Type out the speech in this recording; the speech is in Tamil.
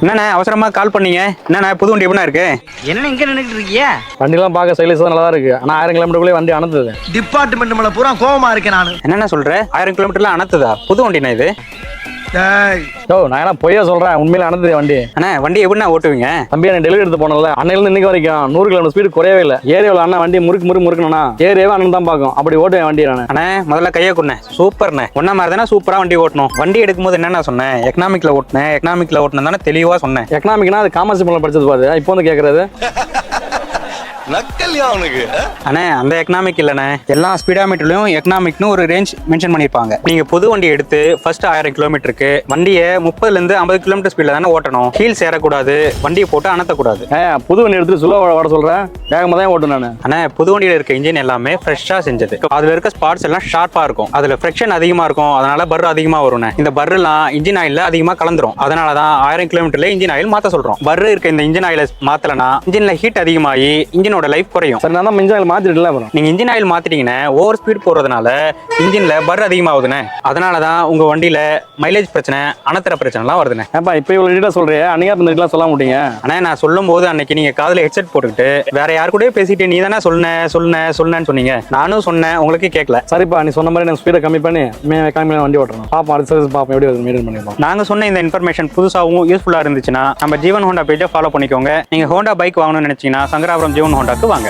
என்னண்ணே அவசரமா கால் பண்ணீங்க? என்னண்ணே புது வண்டி எப்படின்னா இருக்கு? என்ன இங்க நின்னுட்டு இருக்கீங்க? வண்டிலாம் பார்க்க சைலன்ஸ் தான் நல்லா தான் இருக்கு. ஆனா 1000 கிலோமீட்டருக்குள்ளே வண்டி அனுப்புது. டிபார்ட்மெண்ட் மேல பூரா கோவமா இருக்கேன் நானு. என்னண்ணே சொல்ற? 1000 கிலோமீட்டர்லாம் அனுத்துதா? புது வண்டிண்ணா இது? நான் என்ன பொய்யா சொல்றேன், உண்மையில அனுப்புது வண்டி. அண்ணா வண்டி எப்படின்னா ஓட்டுவீங்க? தம்பி நான் டெலிவரி எடுத்து போனல, அன்னையில இன்னைக்கு வரைக்கும் 100 கிலோமீட்டர் ஸ்பீடு குறையவே இல்லை. ஏரியாவில் அண்ணா வண்டி முறுக்குனா ஏரியாவே அண்ணன் தான் பார்க்கும். அப்படி ஓட்டுவேன் வண்டி நான். அண்ணே முதல்ல கையை கொடுனேன். சூப்பர்ண்ணே. ஒன்ன மாதிரி தானே சூப்பரா வண்டி ஓட்டணும். வண்டி எடுக்கும்போது என்னென்ன சொன்னேன்? எக்கனாமிக்ல ஓட்டணும் தானே தெளிவா சொன்னேன். எக்கனாமிக்னா அது காமர்ஸ் பண்ணல படிச்சது பாரு. இப்போ வந்து கேட்கறது அண்ணே அந்த எக்கனாமிக் இல்லண்ணே, எல்லா ஸ்பீடாமீட்டர்லயும் எக்கனாமிக்னு ஒரு ரேஞ்ச் மென்ஷன் பண்ணிருப்பாங்க. நீங்க புது வண்டி எடுத்து ஃபர்ஸ்ட் 1000 கிலோமீட்டருக்கு வண்டியை 30 இருந்து 50 கிலோமீட்டர் ஸ்பீட்ல தானே ஓட்டணும். ஹீல்ஸ் ஏறக்கூடாது, வண்டியை போட்டு அனத்தக்கூடாது. புது வண்டி எடுத்து சொல்ல ஓட சொல்றேன், வேகமா தான் ஓட்டும் நான். அண்ணே புது வண்டியில இருக்க இன்ஜின் எல்லாமே ஃப்ரெஷ்ஷா செஞ்சது. அதுல இருக்க ஸ்பாட்ஸ் எல்லாம் ஷார்ப்பா இருக்கும். அதுல ஃபிரிக்ஷன் அதிகமா இருக்கும். அதனால பர் அதிகமா வரும். இந்த பர்லாம் இன்ஜின் ஆயில்ல அதிகமா கலந்துரும். அதனாலதான் 1000 கிலோமீட்டர்ல இன்ஜின் ஆயில் மாத்த சொல்றோம். பர் இருக்க இந்த இன்ஜின் ஆயில மாத்தலனா இன்ஜின்ல ஹீட் அதிகமாகி இன்ஜினோட லைஃப் குறையும். சரி, நான் தான் இன்ஜின் ஆயில் மாத்திட்டல. அப்புறம் நீங்க இன்ஜின் ஆயில் மாத்திட்டீங்கன்னா ஓவர் ஸ்பீட் போறதுனால இன்ஜின்ல பர் அதிகமாகுதுண்ணே. அதனாலதான் உங்க வண்டியில மைலேஜ் பிரச்சனை, அனத்தர பிரச்சனை எல்லாம் வருதுண்ணே. ஏப்பா இப்ப இவ்வளவு டீட்டா சொல்றேன், அன்னைக்கு இந்த சொல்ல மாட்டீங்க. ஆனா நான் சொல்லும் போது அன்னைக்கு நீங்க காதுல ஹெட்செட் போட்டுக்கிட்டு வேற யாரு கூட பேசிட்டு நீ தானே சொன்னேன்னு சொன்னீங்க. நானும் சொன்னேன், உங்களுக்கு கேட்கல. சரிப்பா, நீ சொன்ன மாதிரி நான் ஸ்பீடை கம்மி பண்ணி வண்டி ஓட்டணும். பாப்பா அடுத்த சர்வீஸ் பாப்போம், எப்படி மெயின்டைன் பண்ணிப்போம். நாங்க சொன்ன இந்த இன்ஃபர்மேஷன் புதுசாகவும் யூஸ்ஃபுல்லா இருந்துச்சுன்னா நம்ம ஜீவன் ஹோண்டா பேஜை ஃபாலோ பண்ணிக்கோங்க. நீங்க ஹோண்டா பைக் வாங்கணும்னு நினைச்சீங்கன்னா சங்கராபுரம் ஜீவன் ஹோண்டாக்கு வாங்க.